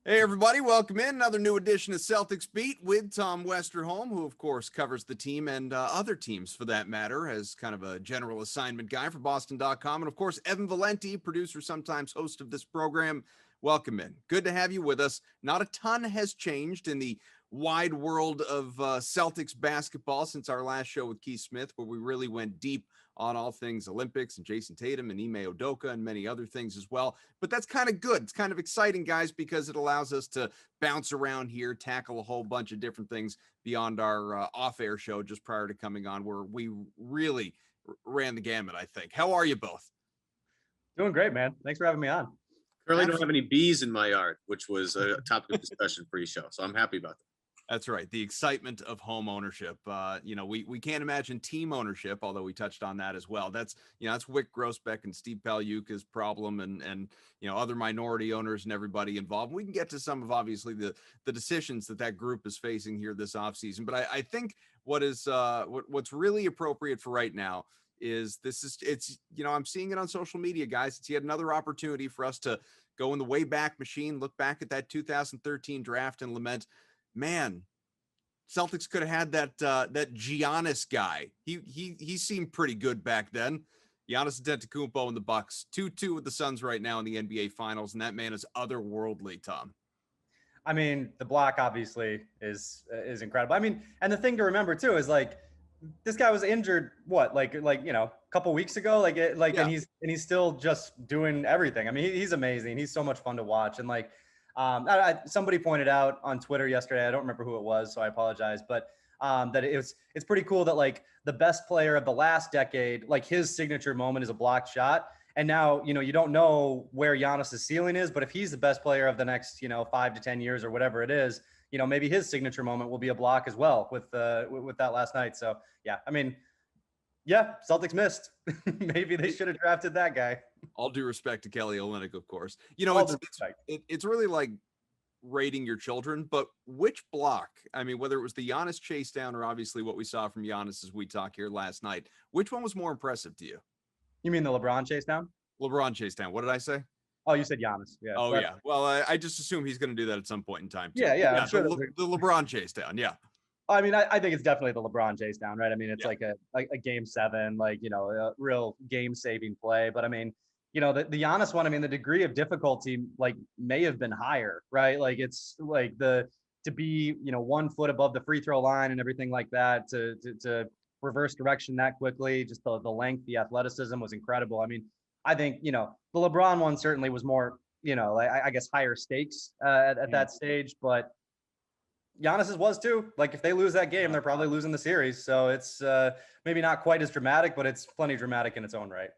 Hey, everybody, welcome in. Another new edition of Celtics Beat with Tom Westerholm, who, of course, covers the team and other teams for that matter as kind of a general assignment guy for Boston.com. And, of course, Evan Valenti, producer, sometimes host of this program. Welcome in. Good to have you with us. Not a ton has changed in the wide world of Celtics basketball since our last show with Keith Smith, where we really went deep on all things Olympics and Jason Tatum and Ime Udoka and many other things as well. But that's kind of good. It's kind of exciting, guys, because it allows us to bounce around here, tackle a whole bunch of different things beyond our off-air show just prior to coming on, where we really ran the gamut, I think. How are you both? Doing great, man. Thanks for having me on. Currently don't have any bees in my yard, which was a topic of discussion pre-show. So I'm happy about that. That's right. The excitement of home ownership. We can't imagine team ownership, although we touched on that as well. That's Wick Grossbeck and Steve Pagliuca's problem and other minority owners and everybody involved. We can get to some of obviously the decisions that group is facing here this offseason. But I think what's really appropriate for right now is I'm seeing it on social media, guys. It's yet another opportunity for us to go in the way back machine, look back at that 2013 draft and lament, man, Celtics could have had that Giannis guy. He seemed pretty good back then. Giannis Antetokounmpo and the Bucks, 2-2 with the Suns right now in the NBA Finals, and that man is otherworldly, Tom. I mean, the block obviously is incredible. I mean, and the thing to remember too is like this guy was injured a couple weeks ago, yeah. and he's still just doing everything. I mean, he's amazing. He's so much fun to watch, and somebody pointed out on Twitter yesterday, I don't remember who it was, so I apologize, but that it's pretty cool that the best player of the last decade, his signature moment is a blocked shot. And now, you don't know where Giannis's ceiling is, but if he's the best player of the next, 5 to 10 years or whatever it is, maybe his signature moment will be a block as well with that last night. So yeah, I mean, yeah, Celtics missed. Maybe they should have drafted that guy. All due respect to Kelly Olynyk, of course. It's really like rating your children, but which block? I mean, whether it was the Giannis chase down or obviously what we saw from Giannis as we talk here last night, which one was more impressive to you? You mean the LeBron chase down? LeBron chase down. What did I say? Oh, you said Giannis. Yeah. Oh, yeah. Well, I just assume he's going to do that at some point in time, too. Yeah. I'm sure the LeBron chase down. Yeah. I mean, I think it's definitely the LeBron chase down, right? I mean, it's like a game 7, a real game saving play. But I mean, the Giannis one, I mean, the degree of difficulty may have been higher, right? It's to be 1 foot above the free throw line and everything like that, to reverse direction that quickly, just the length, the athleticism was incredible. I mean, I think the LeBron one certainly was more I guess higher stakes at that stage, but Giannis's was too. If they lose that game, they're probably losing the series. So it's maybe not quite as dramatic, but it's plenty dramatic in its own right.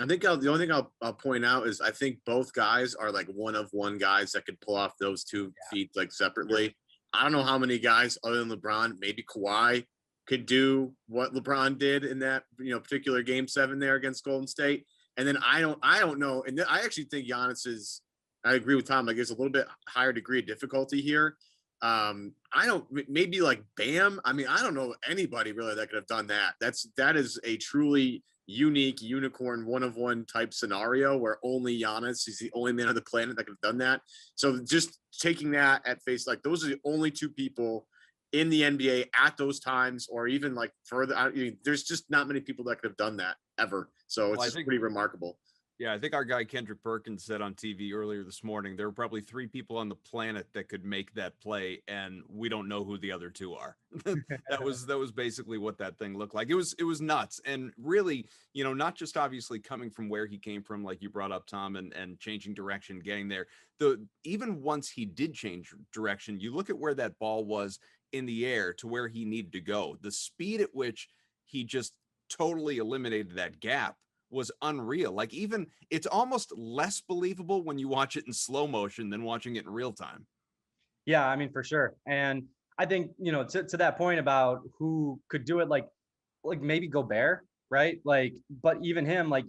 I think the only thing I'll point out is I think both guys are one of one guys that could pull off those 2 feats separately. I don't know how many guys other than LeBron, maybe Kawhi, could do what LeBron did in that particular game 7 there against Golden State. And then I don't know. And I actually think Giannis is, I agree with Tom, there's a little bit higher degree of difficulty here. Maybe Bam. I mean, I don't know anybody really that could have done that. That is a truly unique unicorn, one of one type scenario where only Giannis is the only man on the planet that could have done that. So just taking that at face, those are the only 2 people in the NBA at those times, or even further. There's just not many people that could have done that ever. So it's pretty remarkable. Yeah, I think our guy Kendrick Perkins said on TV earlier this morning, there were probably 3 people on the planet that could make that play, and we don't know who the other 2 are. that was basically what that thing looked like. It was nuts. And really, not just obviously coming from where he came from, like you brought up, Tom, and changing direction, getting there. Even once he did change direction, you look at where that ball was in the air to where he needed to go. The speed at which he just totally eliminated that gap was unreal. Even it's almost less believable when you watch it in slow motion than watching it in real time. Yeah, I mean, for sure. And I think, to that point about who could do it, maybe Gobert, right? But even him, I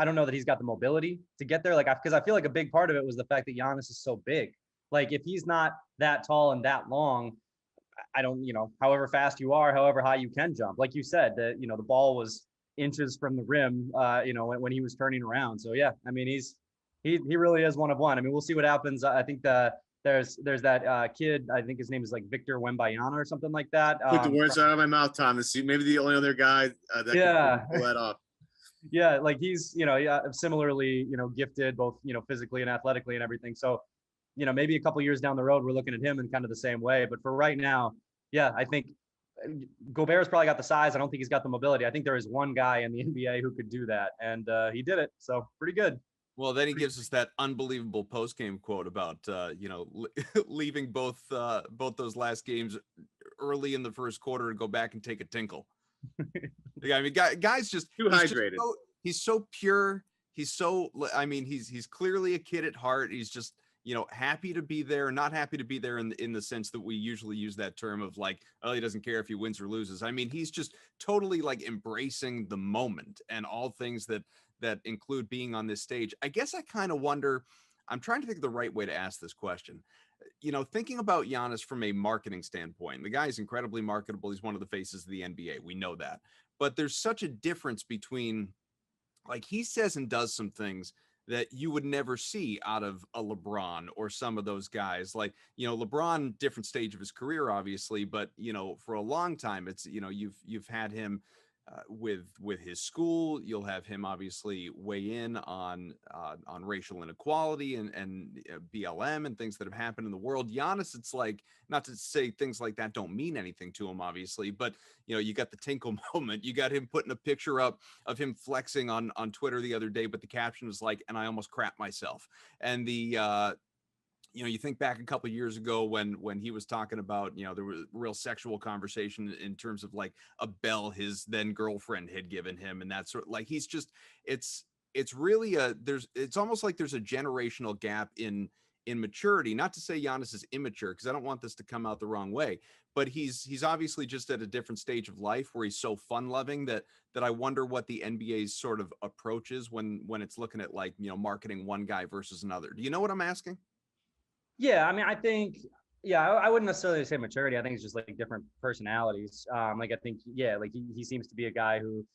don't know that he's got the mobility to get there. Because I feel like a big part of it was the fact that Giannis is so big. If he's not that tall and that long, I don't, however fast you are, however high you can jump, like you said, the ball was inches from the rim, when he was turning around. So yeah, I mean, he really is one of one. I mean, we'll see what happens. I think the there's that kid, I think his name is like Victor Wembanyama or something like that. Took the words out of my mouth, Thomas. Maybe the only other guy that can pull that off. Yeah, like he's, similarly, gifted both, physically and athletically and everything. So, maybe a couple years down the road, we're looking at him in kind of the same way. But for right now, yeah, I think Gobert's probably got the size. I don't think he's got the mobility. I think there is one guy in the NBA who could do that, and he did it. So pretty good. Well, then he gives us that unbelievable post-game quote about, leaving both those last games early in the first quarter to go back and take a tinkle. Yeah, I mean, guy's just too hydrated. He's so pure. He's so, I mean, he's clearly a kid at heart. He's just, happy to be there, not happy to be there in the sense that we usually use that term of like, oh, he doesn't care if he wins or loses. I mean, he's just totally like embracing the moment and all things that include being on this stage. I guess I kind of wonder, I'm trying to think of the right way to ask this question. Thinking about Giannis from a marketing standpoint, the guy is incredibly marketable. He's one of the faces of the NBA. We know that. But there's such a difference between, like, he says and does some things that you would never see out of a LeBron or some of those guys. Like, LeBron, different stage of his career, obviously, but, for a long time, it's, you've had him with his school. You'll have him obviously weigh in on racial inequality and BLM and things that have happened in the world. Giannis, it's like, not to say things like that don't mean anything to him, obviously, but you got the tinkle moment. You got him putting a picture up of him flexing on Twitter the other day, but the caption was like, "And I almost crap myself." And the you think back a couple of years ago when he was talking about, there was real sexual conversation in terms of like a bell his then girlfriend had given him. And that sort of like, he's just, it's really it's almost like there's a generational gap in maturity. Not to say Giannis is immature, because I don't want this to come out the wrong way, but he's obviously just at a different stage of life where he's so fun loving that I wonder what the NBA's sort of approach is when it's looking at like, marketing one guy versus another. Do you know what I'm asking? Yeah, I mean, I think, I wouldn't necessarily say maturity. I think it's just like different personalities. Like, I think, like he seems to be a guy who,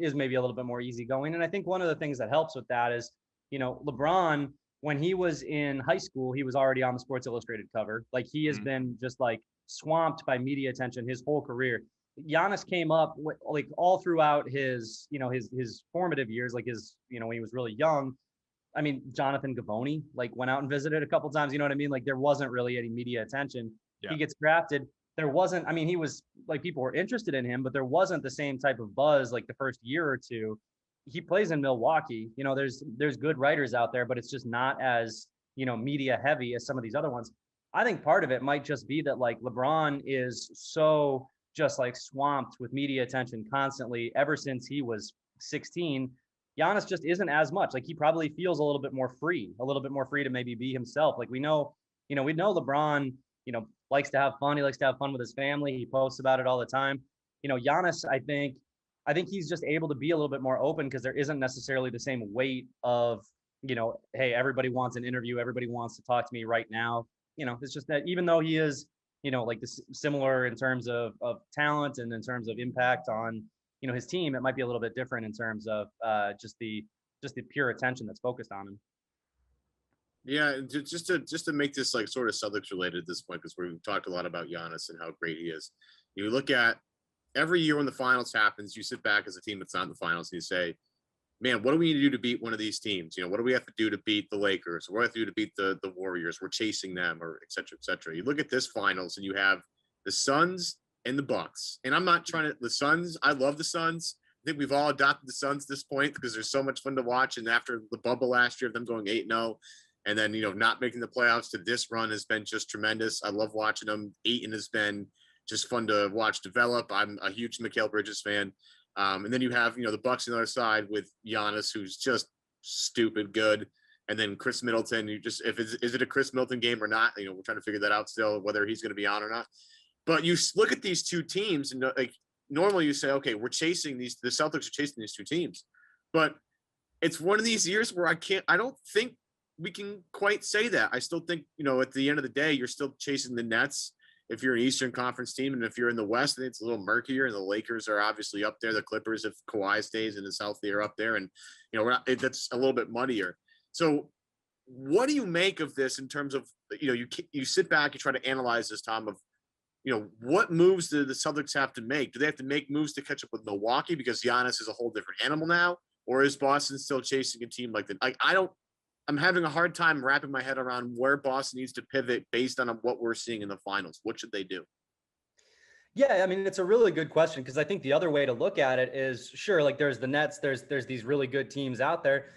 is maybe a little bit more easygoing. And I think one of the things that helps with that is, LeBron, when he was in high school, he was already on the Sports Illustrated cover. Like, he has been just like swamped by media attention his whole career. Giannis came up like all throughout his, his formative years, like his, when he was really young. I mean, Jonathan Gavoni like went out and visited a couple of times. You know what I mean? Like, there wasn't really any media attention. Yeah. He gets drafted. There wasn't, I mean, he was like, people were interested in him, but there wasn't the same type of buzz like the first year or two. He plays in Milwaukee. There's good writers out there, but it's just not as, media heavy as some of these other ones. I think part of it might just be that like LeBron is so just like swamped with media attention constantly ever since he was 16. Giannis just isn't as much. Like, he probably feels a little bit more free to maybe be himself. Like, we know LeBron, likes to have fun. He likes to have fun with his family. He posts about it all the time. Giannis, I think he's just able to be a little bit more open because there isn't necessarily the same weight of, hey, everybody wants an interview. Everybody wants to talk to me right now. It's just that even though he is, like this similar in terms of talent and in terms of impact on, his team, it might be a little bit different in terms of just the pure attention that's focused on him. Yeah, just to make this like sort of Celtics related at this point, because we've talked a lot about Giannis and how great he is. You look at every year when the finals happens, you sit back as a team that's not in the finals and you say, man, what do we need to do to beat one of these teams? What do we have to do to beat the Lakers? What do we have to do to beat the Warriors? We're chasing them, or et cetera, et cetera. You look at this finals and you have the Suns and the Bucks. And I'm not trying to, the Suns, I love the Suns. I think we've all adopted the Suns at this point because they're so much fun to watch. And after the bubble last year of them going 8-0 and then, not making the playoffs to this run has been just tremendous. I love watching them. Ayton has been just fun to watch develop. I'm a huge Mikal Bridges fan. And then you have, the Bucks on the other side with Giannis, who's just stupid good. And then Chris Middleton, is it a Chris Middleton game or not? We're trying to figure that out still, whether he's going to be on or not. But you look at these two teams and like normally you say, okay, the Celtics are chasing these two teams, but it's one of these years where I don't think we can quite say that. I still think, at the end of the day, you're still chasing the Nets if you're an Eastern Conference team. And if you're in the West, I think it's a little murkier, and the Lakers are obviously up there. The Clippers, if Kawhi stays and is healthy, are up there. And, that's a little bit muddier. So what do you make of this in terms of, you sit back, you try to analyze this, Tom, of, what moves do the Celtics have to make? Do they have to make moves to catch up with Milwaukee because Giannis is a whole different animal now? Or is Boston still chasing a team like that? I'm having a hard time wrapping my head around where Boston needs to pivot based on what we're seeing in the finals. What should they do? Yeah, I mean, it's a really good question because I think the other way to look at it is sure, like there's the Nets, there's these really good teams out there.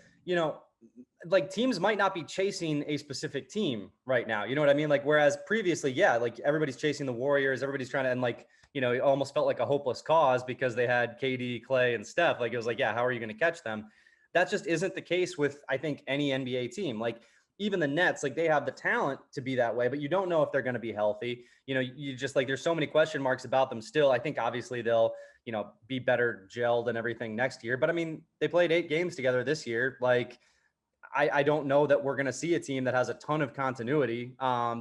Like teams might not be chasing a specific team right now. You know what I mean? Like whereas previously, yeah, like everybody's chasing the Warriors, everybody's trying to, and like, it almost felt like a hopeless cause because they had KD, Clay, and Steph. Like it was like, yeah, how are you going to catch them? That just isn't the case with, I think, any NBA team. Like even the Nets, like they have the talent to be that way, but you don't know if they're going to be healthy. You just like, there's so many question marks about them still. I think obviously they'll, be better gelled and everything next year. But I mean, they played 8 games together this year. Like, I don't know that we're going to see a team that has a ton of continuity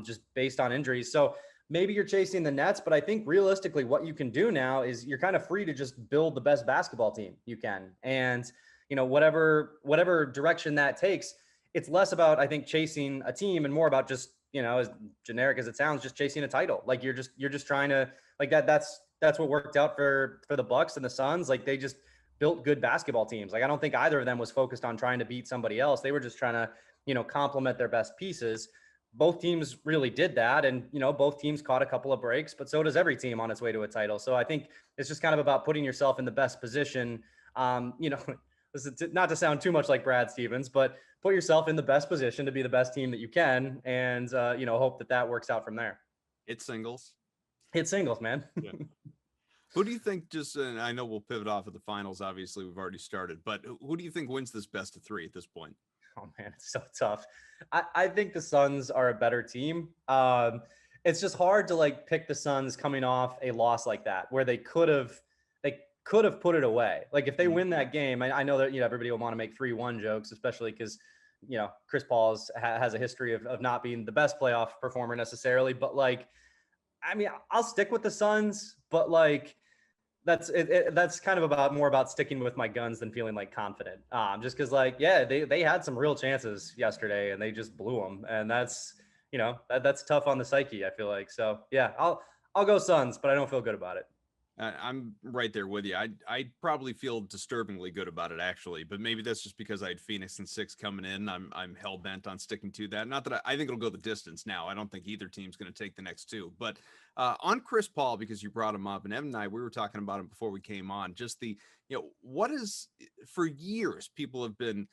just based on injuries. So maybe you're chasing the Nets, but I think realistically what you can do now is you're kind of free to just build the best basketball team you can. And, whatever direction that takes, it's less about, I think, chasing a team and more about just, as generic as it sounds, just chasing a title. Like you're just trying to like that's what worked out for the Bucks and the Suns. Like they just built good basketball teams. Like I don't think either of them was focused on trying to beat somebody else. They were just trying to, complement their best pieces. Both teams really did that. And, both teams caught a couple of breaks, but so does every team on its way to a title. So I think it's just kind of about putting yourself in the best position. This is not to sound too much like Brad Stevens, but put yourself in the best position to be the best team that you can. And, hope that works out from there. It's singles. It's singles, man. Yeah. Who do you think I know we'll pivot off of the finals. Obviously we've already started, but who do you think wins this best of 3 at this point? Oh man, it's so tough. I think the Suns are a better team. It's just hard to like pick the Suns coming off a loss like that, where they could have put it away. Like if they win that game, I know that, everybody will want to make 3-1 jokes, especially because, Chris Paul has a history of not being the best playoff performer necessarily, but like, I mean, I'll stick with the Suns, but like, that's kind of more about sticking with my guns than feeling like confident. Just because like, yeah, they had some real chances yesterday and they just blew them. And that's, that's tough on the psyche, I feel like. So yeah, I'll go Suns, but I don't feel good about it. I'm right there with you. I probably feel disturbingly good about it actually, but maybe that's just because I had Phoenix in 6 coming in. I'm hell bent on sticking to that. Not that I think it'll go the distance now. I don't think either team's going to take the next 2. But on Chris Paul, because you brought him up, and Evan and I, we were talking about him before we came on. Just the what is, for years people have been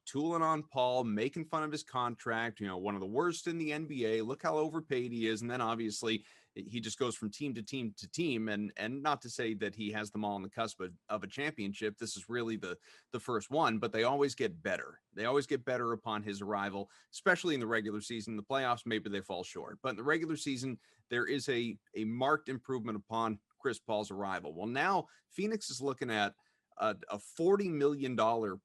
tooling on Paul, making fun of his contract. One of the worst in the NBA. Look how overpaid he is, and then obviously he just goes from team to team to team, and not to say that he has them all on the cusp of a championship. This is really the first one, but they always get better. They always get better upon his arrival, especially in the regular season. The playoffs, maybe they fall short, but in the regular season, there is a marked improvement upon Chris Paul's arrival. Well, now Phoenix is looking at a $40 million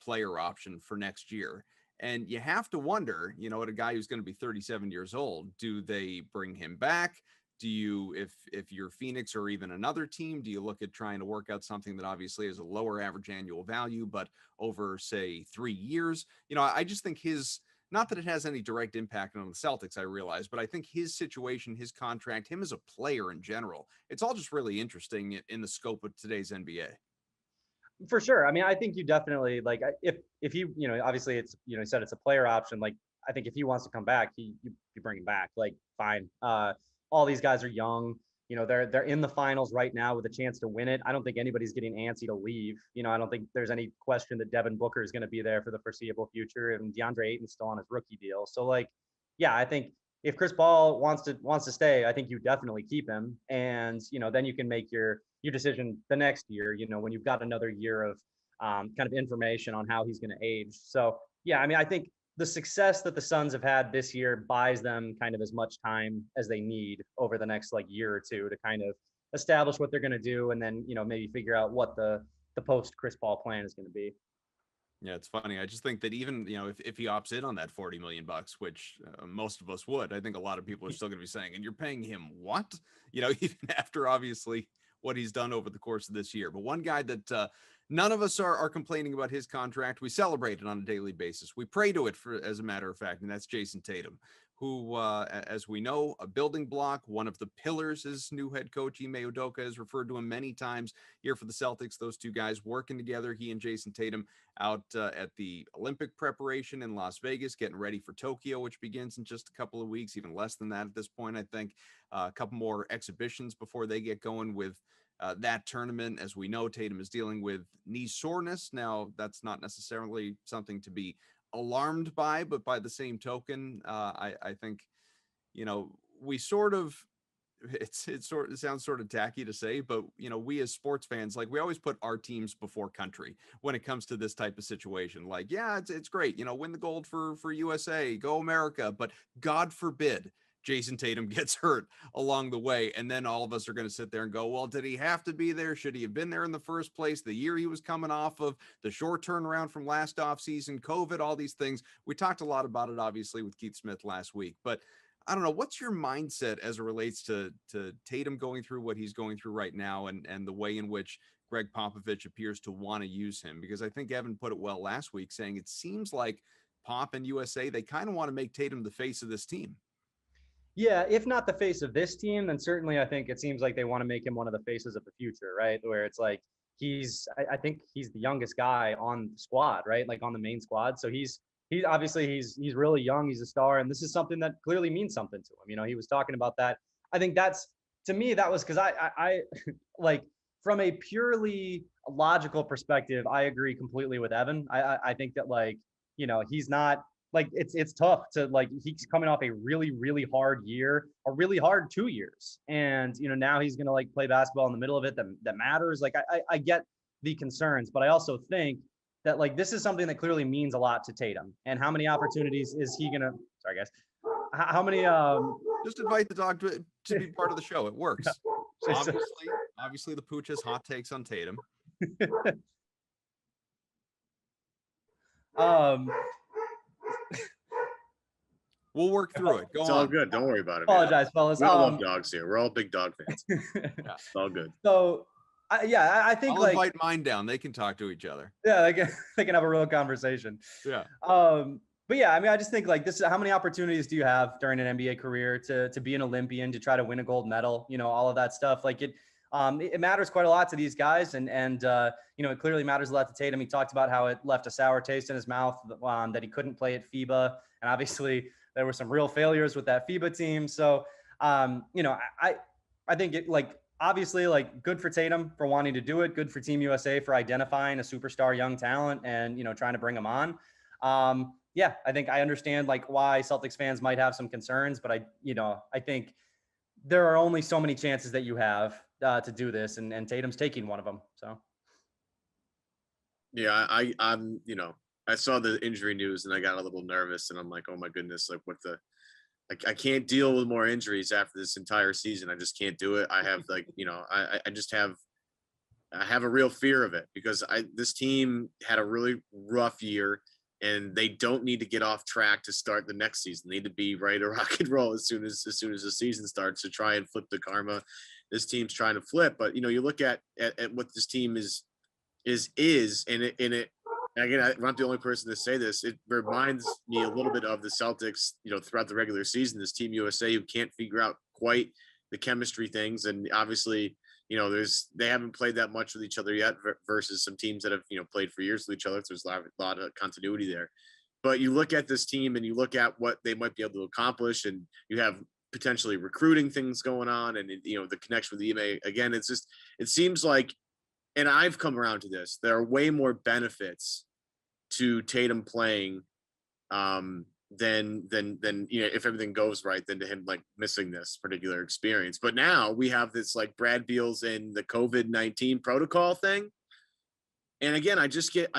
player option for next year. And you have to wonder, at a guy who's going to be 37 years old, do they bring him back? Do you, if you're Phoenix or even another team, do you look at trying to work out something that obviously has a lower average annual value, but over, say, 3 years? I just think not that it has any direct impact on the Celtics, I realize, but I think his situation, his contract, him as a player in general, it's all just really interesting in the scope of today's NBA. For sure. I mean, I think you definitely, like, if you, obviously it's, you said it's a player option. Like, I think if he wants to come back, you bring him back. Like, fine. All these guys are young. They're in the finals right now with a chance to win it. I don't think anybody's getting antsy to leave. I don't think there's any question that Devin Booker is going to be there for the foreseeable future, and DeAndre Ayton's still on his rookie deal. So like, yeah, I think if Chris Paul wants to stay, I think you definitely keep him, and then you can make your decision the next year. When you've got another year of kind of information on how he's going to age. So yeah, I mean, I think the success that the Suns have had this year buys them kind of as much time as they need over the next like year or two to kind of establish what they're going to do, and then maybe figure out what the post Chris Paul plan is going to be. Yeah, it's funny. I just think that even, if he opts in on that $40 million, which most of us would, I think a lot of people are still going to be saying, and you're paying him what? Even after obviously what he's done over the course of this year. But one guy that none of us are complaining about his contract. We celebrate it on a daily basis. We pray to it, for, as a matter of fact, and that's Jason Tatum, who, as we know, a building block, one of the pillars, as new head coach Ime Udoka has referred to him many times here for the Celtics. Those two guys working together, he and Jason Tatum, out at the Olympic preparation in Las Vegas, getting ready for Tokyo, which begins in just a couple of weeks, even less than that at this point, I think. A couple more exhibitions before they get going with that tournament. As we know, Tatum is dealing with knee soreness. Now, that's not necessarily something to be alarmed by, but by the same token, I think, we sort of, it sounds sort of tacky to say, but we as sports fans, like, we always put our teams before country when it comes to this type of situation. Like, yeah, it's great, win the gold for USA, go America, but God forbid Jason Tatum gets hurt along the way. And then all of us are going to sit there and go, well, did he have to be there? Should he have been there in the first place? The year he was coming off of, the short turnaround from last offseason, COVID, all these things. We talked a lot about it, obviously, with Keith Smith last week. But I don't know, what's your mindset as it relates to Tatum going through what he's going through right now, and the way in which Greg Popovich appears to want to use him? Because I think Evan put it well last week, saying it seems like Pop and USA, they kind of want to make Tatum the face of this team. Yeah, if not the face of this team, then certainly I think it seems like they want to make him one of the faces of the future, right? Where it's like I think he's the youngest guy on the squad, right? Like on the main squad. So he's obviously he's really young. He's a star, and this is something that clearly means something to him. He was talking about that. I think that's, to me, that was because I like, from a purely logical perspective, I agree completely with Evan. I think that, like, he's not. Like, it's tough to, like, he's coming off a really, really hard year, a really hard 2 years. And, now he's going to, like, play basketball in the middle of it that matters. Like, I get the concerns, but I also think that, like, this is something that clearly means a lot to Tatum. And how many opportunities is he going to, sorry guys, how many, just invite the dog to be part of the show. It works. Obviously the pooch has hot takes on Tatum. We'll work through it. It's all good. Don't worry about it. Apologize, fellas. We all love dogs here. We're all big dog fans. Yeah. It's all good. So, I think, I'll like, invite mine down. They can talk to each other. Yeah, they can have a real conversation. Yeah. But yeah, I mean, I just think, like, this is, how many opportunities do you have during an NBA career to be an Olympian, to try to win a gold medal, all of that stuff. Like, it matters quite a lot to these guys. And it clearly matters a lot to Tatum. He talked about how it left a sour taste in his mouth, that he couldn't play at FIBA. And obviously there were some real failures with that FIBA team. So, I think it, like, obviously, like, good for Tatum for wanting to do it. Good for Team USA for identifying a superstar young talent and, trying to bring him on. Yeah, I think I understand, like, why Celtics fans might have some concerns, but I think there are only so many chances that you have to do this, and Tatum's taking one of them. So. Yeah, I'm, I saw the injury news and I got a little nervous, and I'm like, oh my goodness, like, I can't deal with more injuries after this entire season. I just can't do it. I have, like, I just have a real fear of it, because this team had a really rough year, and they don't need to get off track to start the next season. They need to be ready to rock and roll as soon as the season starts, to try and flip the karma this team's trying to flip. But you look at what this team is, and again, I'm not the only person to say this. It reminds me a little bit of the Celtics, throughout the regular season, this Team USA, who can't figure out quite the chemistry things. And obviously, they haven't played that much with each other yet, versus some teams that have, played for years with each other. So there's a lot of continuity there. But you look at this team and you look at what they might be able to accomplish, and you have potentially recruiting things going on, and, the connection with Ime. Again, it seems like, and I've come around to this, there are way more benefits to Tatum playing than if everything goes right, than to him, like, missing this particular experience. But now we have this, like, Brad Beal's in the COVID-19 protocol thing, and again, I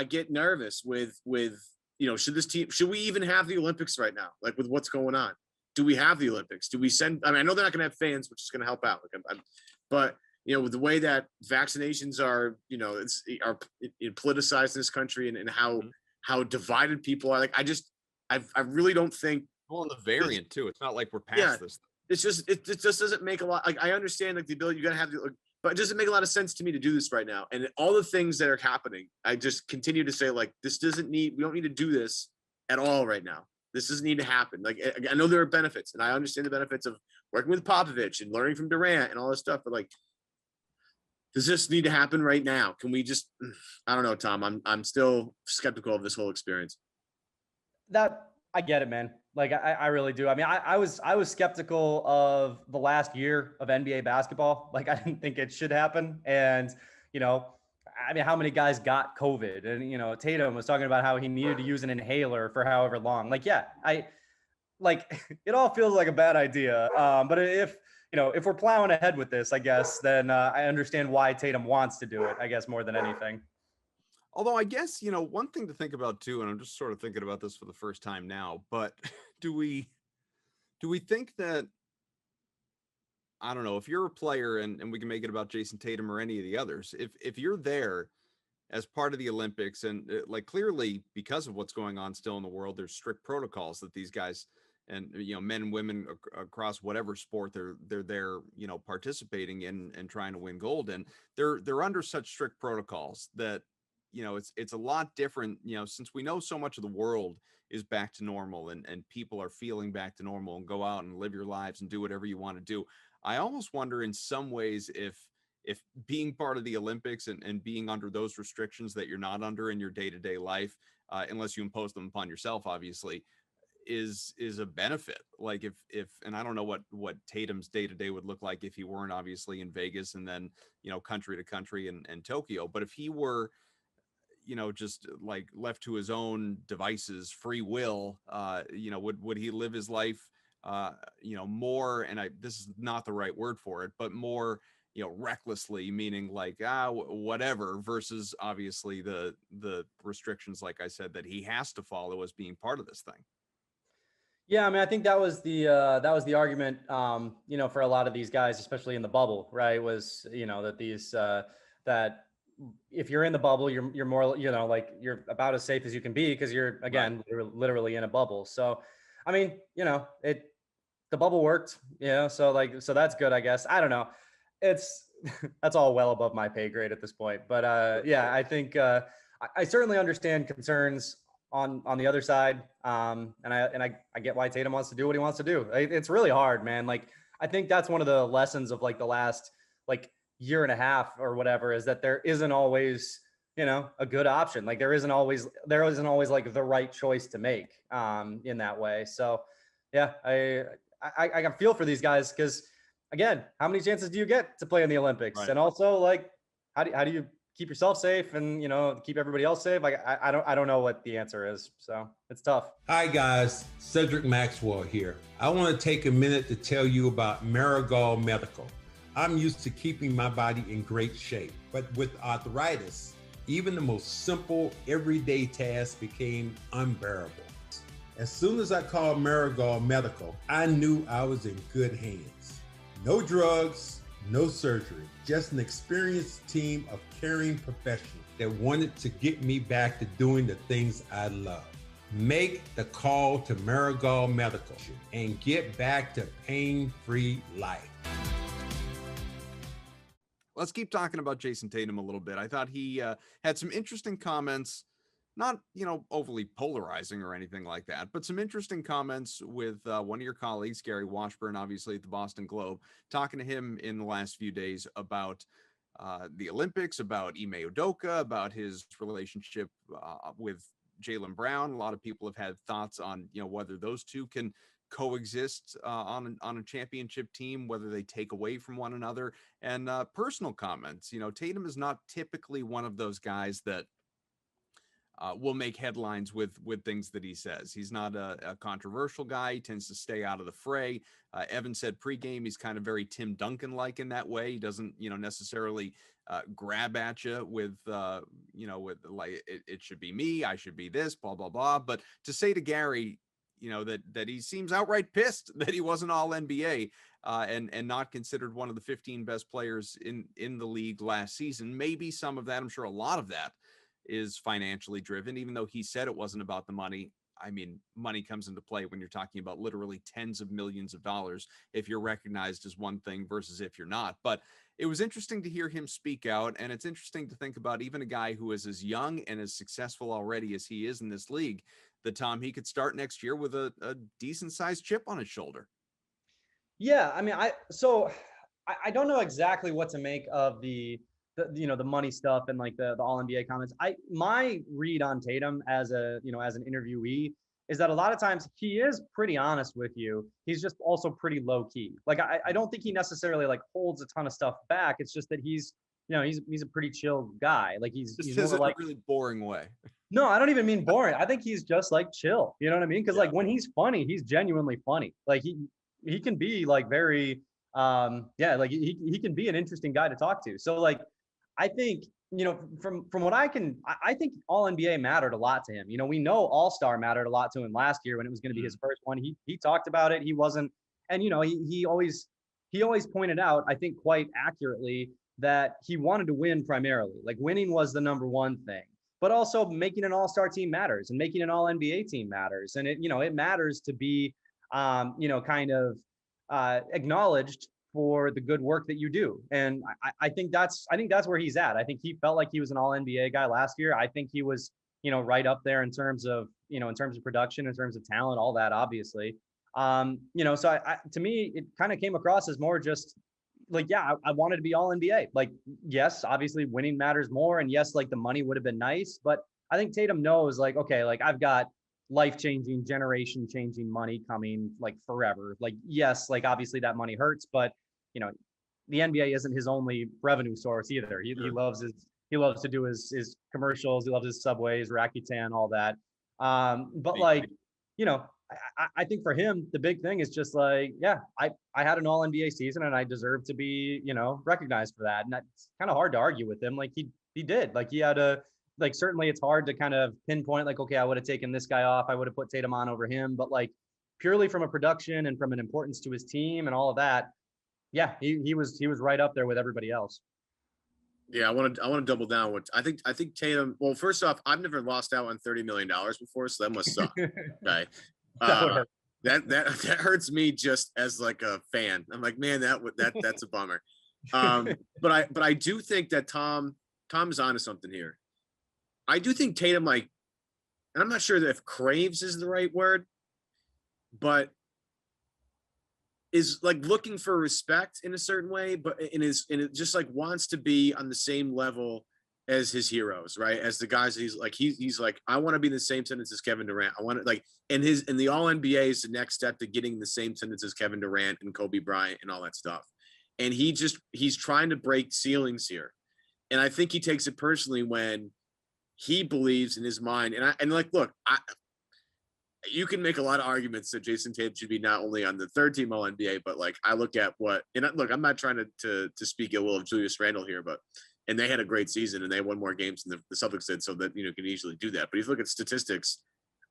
get nervous with should we even have the Olympics right now? Like, with what's going on, do we have the Olympics? Do we send? I mean, I know they're not going to have fans, which is going to help out. Like, but with the way that vaccinations are, are politicized in this country, and how divided people are. Like, I really don't think. Well, and the variant too. It's not like we're past this. It's just, it just doesn't make a lot. Like, I understand, like, the ability, you got to have But it doesn't make a lot of sense to me to do this right now. And all the things that are happening, I just continue to say, like, we don't need to do this at all right now. This doesn't need to happen. Like, I know there are benefits, and I understand the benefits of working with Popovich and learning from Durant and all this stuff. But like, does this need to happen right now? Can we just, I don't know, Tom, I'm still skeptical of this whole experience. That I get it, man. Like I really do. I mean, I was skeptical of the last year of NBA basketball. Like I didn't think it should happen. And, you know, I mean, how many guys got COVID? And, you know, Tatum was talking about how he needed to use an inhaler for however long. Like, yeah, it all feels like a bad idea. But if we're plowing ahead with this, I guess, then I understand why Tatum wants to do it, I guess, more than anything. Although I guess, one thing to think about too, and I'm just sort of thinking about this for the first time now, but do we think that, I don't know, if you're a player and we can make it about Jason Tatum or any of the others, if you're there as part of the Olympics and like clearly because of what's going on still in the world, there's strict protocols that these guys and, men and women across whatever sport they're there, participating in and trying to win gold. And they're under such strict protocols that, it's a lot different, since we know so much of the world is back to normal and people are feeling back to normal and go out and live your lives and do whatever you want to do. I almost wonder in some ways if being part of the Olympics and being under those restrictions that you're not under in your day-to-day life, unless you impose them upon yourself, obviously, is a benefit. Like if and I don't know what Tatum's day-to-day would look like if he weren't obviously in Vegas and then, country to country and Tokyo. But if he were, just like left to his own devices, free will, would he live his life, more, and this is not the right word for it, but more, recklessly, meaning like, whatever, versus obviously the restrictions, like I said, that he has to follow as being part of this thing. Yeah, I mean, I think that was the argument, for a lot of these guys, especially in the bubble, right? Was, that these that if you're in the bubble, you're more, like you're about as safe as you can be because you're, again, right, literally in a bubble. So, I mean, the bubble worked, so that's good, I guess. I don't know. That's all well above my pay grade at this point. But yeah, I think I certainly understand concerns on the other side. And I get why Tatum wants to do what he wants to do. It's really hard, man. Like, I think that's one of the lessons of like the last like year and a half or whatever, is that there isn't always, a good option. Like there isn't always like the right choice to make in that way. So yeah, I can feel for these guys because, again, how many chances do you get to play in the Olympics? Right. And also, like, how do you keep yourself safe and, keep everybody else safe? Like, I don't know what the answer is. So it's tough. Hi, guys. Cedric Maxwell here. I want to take a minute to tell you about Marigold Medical. I'm used to keeping my body in great shape, but with arthritis, even the most simple everyday tasks became unbearable. As soon as I called Marigold Medical, I knew I was in good hands. No drugs, no surgery, just an experienced team of caring professionals that wanted to get me back to doing the things I love. Make the call to Marigold Medical and get back to pain-free life. Let's keep talking about Jason Tatum a little bit. I thought he had some interesting comments, not, overly polarizing or anything like that, but some interesting comments with one of your colleagues, Gary Washburn, obviously at the Boston Globe, talking to him in the last few days about the Olympics, about Ime Udoka, about his relationship with Jaylen Brown. A lot of people have had thoughts on, whether those two can coexist on a championship team, whether they take away from one another, and personal comments. Tatum is not typically one of those guys that will make headlines with things that he says. He's not a controversial guy. He tends to stay out of the fray. Evan said pregame, he's kind of very Tim Duncan-like in that way. He doesn't, necessarily grab at you with, with like, it should be me, I should be this, blah, blah, blah. But to say to Gary, that he seems outright pissed that he wasn't all NBA and not considered one of the 15 best players in the league last season. Maybe some of that, I'm sure a lot of that, is financially driven, even though he said it wasn't about the money. I mean, money comes into play when you're talking about literally tens of millions of dollars if you're recognized as one thing versus if you're not. But it was interesting to hear him speak out, and it's interesting to think about even a guy who is as young and as successful already as he is in this league, that Tom, he could start next year with a decent sized chip on his shoulder. Yeah, I mean, I don't know exactly what to make of the money stuff and like the all NBA comments. My read on Tatum as an interviewee is that a lot of times he is pretty honest with you. He's just also pretty low key. Like I don't think he necessarily like holds a ton of stuff back. It's just that he's a pretty chill guy. Like he's more like a really boring way. No, I don't even mean boring. I think he's just like chill. You know what I mean? Because like when he's funny, he's genuinely funny. Like he can be like very like he can be an interesting guy to talk to. So like I think, from what I think all NBA mattered a lot to him. We know All-Star mattered a lot to him last year when it was going to be his first one. He talked about it. He wasn't, and he always pointed out, I think quite accurately, that he wanted to win primarily. Like winning was the number one thing, but also making an All-Star team matters and making an All-NBA team matters. And it matters to be acknowledged for the good work that you do. And I think that's where he's at. I think he felt like he was an all NBA guy last year. I think he was, right up there in terms of production, in terms of talent, all that, obviously. So to me, it kind of came across as more just like, yeah, I wanted to be all NBA. Like, yes, obviously winning matters more. And yes, like the money would have been nice, but I think Tatum knows like, okay, like I've got life-changing, generation-changing money coming like forever. Like, yes, like obviously that money hurts, but the NBA isn't his only revenue source either. He loves to do his commercials. He loves his Subways, Rakuten, all that. But like, I think for him, the big thing is just like, yeah, I had an all NBA season and I deserve to be, recognized for that. And that's kind of hard to argue with him. Like he did, like he had like, certainly it's hard to kind of pinpoint like, okay, I would have taken this guy off. I would have put Tatum on over him, but like purely from a production and from an importance to his team and all of that, yeah, he was right up there with everybody else. Yeah, I want to double down. What I think Tatum. Well, first off, I've never lost out on $30 million before, so that must suck. Okay, that hurts me just as like a fan. I'm like, man, that's a bummer. But I do think that Tom's onto something here. I do think Tatum, like, and I'm not sure that if craves is the right word, but is like looking for respect in a certain way, but it just like wants to be on the same level as his heroes, right? As the guys he's like, I want to be in the same sentence as Kevin Durant. I want to like, and the all NBA is the next step to getting the same sentence as Kevin Durant and Kobe Bryant and all that stuff. And he's trying to break ceilings here. And I think he takes it personally when he believes in his mind. And like, look, you can make a lot of arguments that Jason Tatum should be not only on the third team All NBA, but like I look at look, I'm not trying to speak ill of Julius Randle here, and they had a great season and they won more games than the Celtics did, so that can easily do that. But if you look at statistics,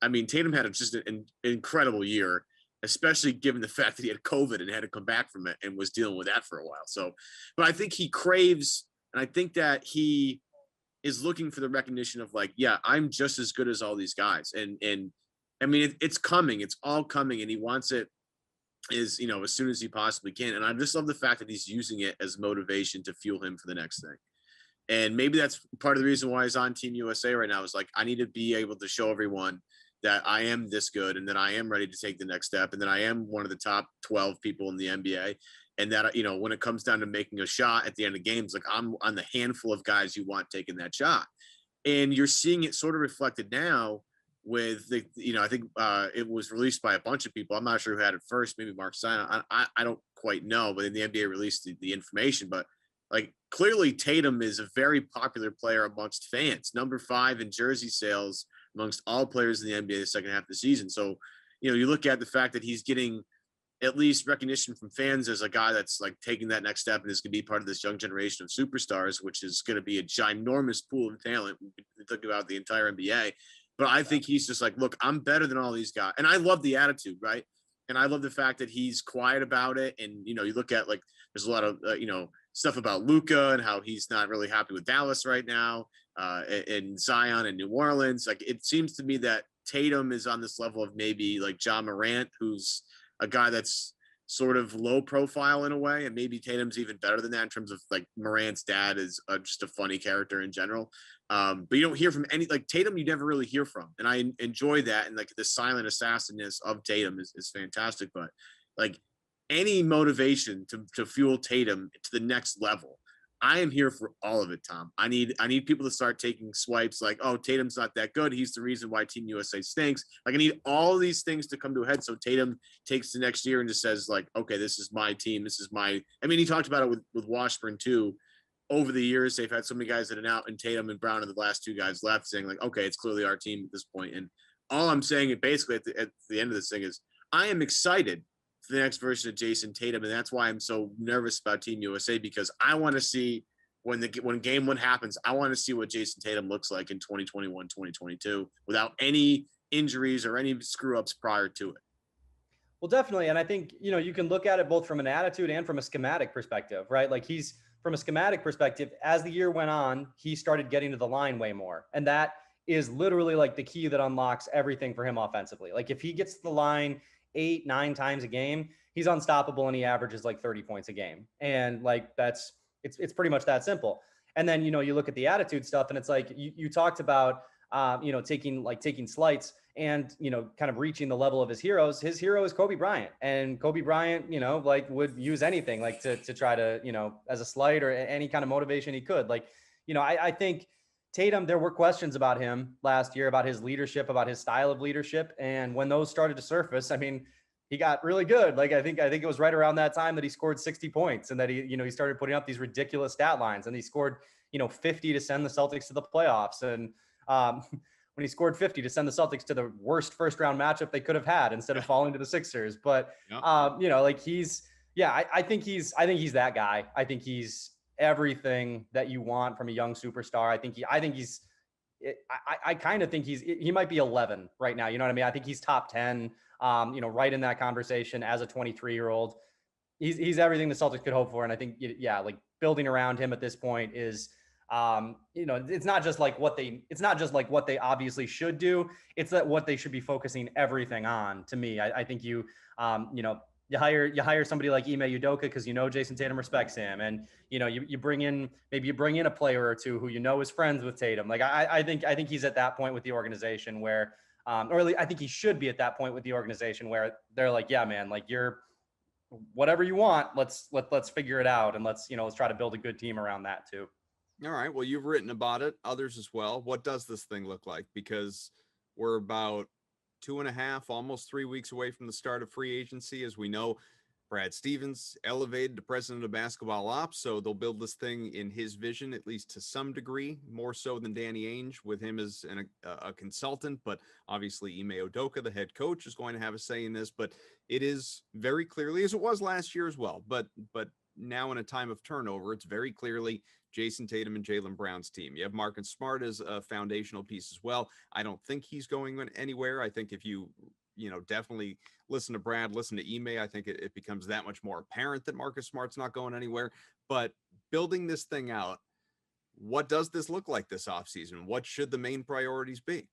I mean, Tatum had just an incredible year, especially given the fact that he had COVID and had to come back from it and was dealing with that for a while. So, but I think he craves, and I think that he is looking for the recognition of like, yeah, I'm just as good as all these guys, and I mean, it's coming. It's all coming, and he wants it as soon as he possibly can. And I just love the fact that he's using it as motivation to fuel him for the next thing. And maybe that's part of the reason why he's on Team USA right now. Is like, I need to be able to show everyone that I am this good, and that I am ready to take the next step, and that I am one of the top 12 people in the NBA. And that, when it comes down to making a shot at the end of games, like I'm on the handful of guys you want taking that shot. And you're seeing it sort of reflected now with the, I think it was released by a bunch of people. I'm not sure who had it first, maybe Mark Stein. I don't quite know, but then the NBA released the information. But like clearly Tatum is a very popular player amongst fans, number 5 in jersey sales amongst all players in the NBA the second half of the season. So, you look at the fact that he's getting at least recognition from fans as a guy that's like taking that next step and is going to be part of this young generation of superstars, which is going to be a ginormous pool of talent. We talk about the entire NBA. But I think he's just like, look, I'm better than all these guys. And I love the attitude, right? And I love the fact that he's quiet about it. And, you look at like, there's a lot of, stuff about Luka and how he's not really happy with Dallas right now, and Zion and New Orleans. Like, it seems to me that Tatum is on this level of maybe like John Morant, who's a guy that's sort of low profile in a way, and maybe Tatum's even better than that in terms of like Morant's dad is just a funny character in general. But you don't hear from any like Tatum, you never really hear from, and I enjoy that, and like the silent assassinness of Tatum is fantastic. But like any motivation to fuel Tatum to the next level, I am here for all of it, Tom. I need people to start taking swipes like, oh, Tatum's not that good. He's the reason why Team USA stinks. Like I need all these things to come to a head. So Tatum takes the next year and just says like, okay, this is my team. This is my, I mean, he talked about it with Washburn too. Over the years, they've had so many guys in and out, and Tatum and Brown are the last two guys left saying like, okay, it's clearly our team at this point. And all I'm saying it basically at the end of this thing is I am excited for the next version of Jason Tatum. And that's why I'm so nervous about Team USA, because I want to see when game one happens, I want to see what Jason Tatum looks like in 2021, 2022 without any injuries or any screw ups prior to it. Well, definitely. And I think, you can look at it both from an attitude and from a schematic perspective, right? Like from a schematic perspective, as the year went on, he started getting to the line way more. And that is literally like the key that unlocks everything for him offensively. Like if he gets to the line 8-9 times a game, he's unstoppable, and he averages like 30 points a game. And like it's pretty much that simple. And then, you look at the attitude stuff, and it's like you talked about taking slights and, kind of reaching the level of his heroes. His hero is Kobe Bryant, and Kobe Bryant, like would use anything like to try to, as a slight or any kind of motivation he could. Like, I think Tatum, there were questions about him last year, about his leadership, about his style of leadership. And when those started to surface, I mean, he got really good. Like, I think it was right around that time that he scored 60 points, and that he started putting up these ridiculous stat lines, and he scored, 50 to send the Celtics to the playoffs. And when he scored 50 to send the Celtics to the worst first round matchup they could have had instead of falling to the Sixers. But, like I think he's that guy. I think he's everything that you want from a young superstar. I kind of think he might be 11 right now. You know what I mean? I think he's top 10, right in that conversation as a 23-year-old. He's everything the Celtics could hope for. And I think, like building around him at this point is, it's not just like what they obviously should do. It's that what they should be focusing everything on. To me, I think you hire somebody like Ime Udoka because Jason Tatum respects him, and you bring in a player or two who is friends with Tatum. Like I think he's at that point with the organization where, or at least I think he should be at that point with the organization where they're like, yeah, man, like you're whatever you want. Let's figure it out, and let's try to build a good team around that too. All right. Well, you've written about it, others as well. What does this thing look like? Because we're about 2.5, almost 3 weeks away from the start of free agency. As we know, Brad Stevens elevated to president of basketball ops, so they'll build this thing in his vision, at least to some degree, more so than Danny Ainge, with him as a consultant. But obviously, Ime Udoka, the head coach, is going to have a say in this. But it is very clearly, as it was last year as well, but now in a time of turnover, it's very clearly Jason Tatum and Jaylen Brown's team. You have Marcus Smart as a foundational piece as well. I don't think he's going anywhere. I think if you definitely listen to Brad, listen to Ime, I think it becomes that much more apparent that Marcus Smart's not going anywhere. But building this thing out, what does this look like this offseason? What should the main priorities be?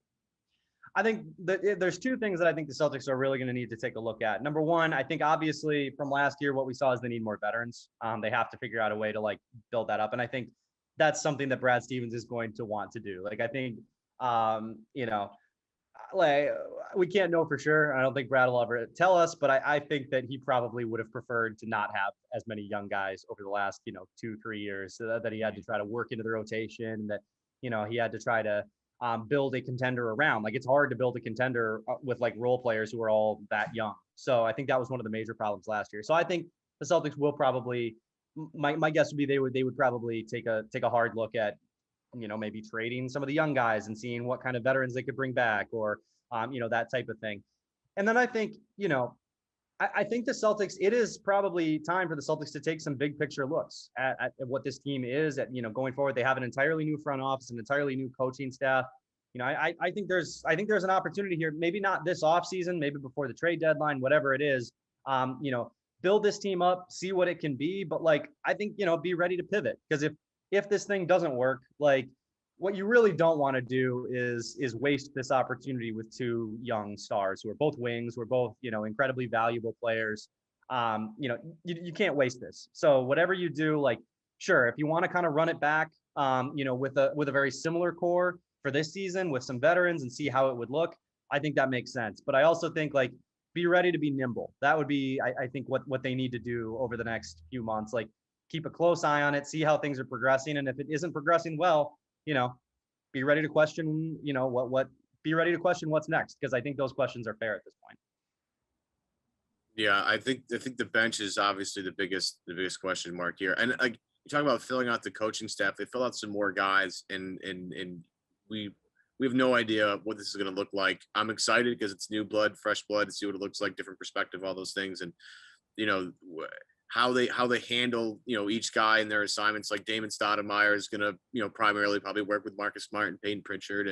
I think that there's two things that I think the Celtics are really going to need to take a look at. Number one, I think obviously from last year, what we saw is they need more veterans. They have to figure out a way to like build that up. And I think that's something that Brad Stevens is going to want to do. Like, I think, like we can't know for sure. I don't think Brad will ever tell us, but I think that he probably would have preferred to not have as many young guys over the last, 2-3 years, so that he had to try to work into the rotation, that, he had to try to build a contender around. Like, it's hard to build a contender with like role players who are all that young. So I think that was one of the major problems last year. So I think the Celtics will probably, my guess would be they would probably take a hard look at, maybe trading some of the young guys and seeing what kind of veterans they could bring back, or, that type of thing. And then I think, I think the Celtics, it is probably time for the Celtics to take some big picture looks at what this team is, at, going forward. They have an entirely new front office, an entirely new coaching staff. I think there's an opportunity here, maybe not this offseason, maybe before the trade deadline, whatever it is, build this team up, see what it can be. But like, I think, be ready to pivot, because if this thing doesn't work, like what you really don't want to do is waste this opportunity with two young stars who are both wings, who are both, incredibly valuable players. You can't waste this. So whatever you do, like, sure, if you want to kind of run it back, with a very similar core for this season with some veterans and see how it would look, I think that makes sense. But I also think, like, be ready to be nimble. That would be, I think, what they need to do over the next few months. Like, keep a close eye on it, see how things are progressing, and if it isn't progressing well, be ready to question, be ready to question what's next, because I think those questions are fair at this point. Yeah, I think the bench is obviously the biggest question mark here. And like, you talk about filling out the coaching staff, they fill out some more guys, and we have no idea what this is going to look like. I'm excited because it's new blood, fresh blood, to see what it looks like, different perspective, all those things, and how they handle each guy and their assignments. Like Damon Stoudemire is going to primarily probably work with Marcus Smart and Peyton Pritchard,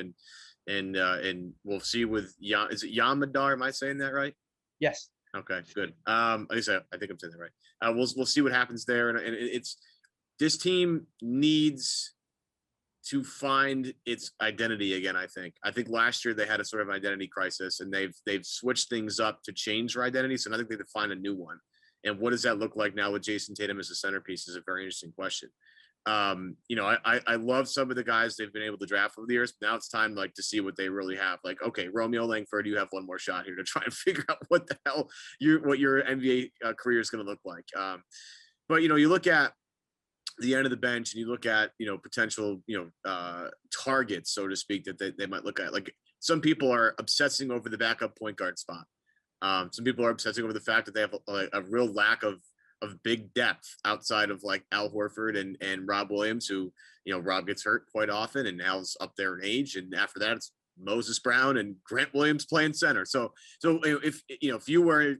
and we'll see with is it Yamadar? Am I saying that right? Yes. Okay, good. At least I think I'm saying that right. We'll see what happens there, and it's this team needs to find its identity again. I think last year they had a sort of identity crisis, and they've switched things up to change their identity. So I think they have to find a new one. And what does that look like now with Jason Tatum as a centerpiece is a very interesting question. I love some of the guys they've been able to draft over the years. Now it's time to see what they really have. Like, okay, Romeo Langford, you have one more shot here to try and figure out what the hell what your NBA career is going to look like. But you look at the end of the bench and you look at potential targets, so to speak, that they might look at. Like, some people are obsessing over the backup point guard spot. Some people are obsessing over the fact that they have a real lack of big depth outside of like Al Horford and Rob Williams, who, Rob gets hurt quite often and Al's up there in age. And after that, it's Moses Brown and Grant Williams playing center. So if you were,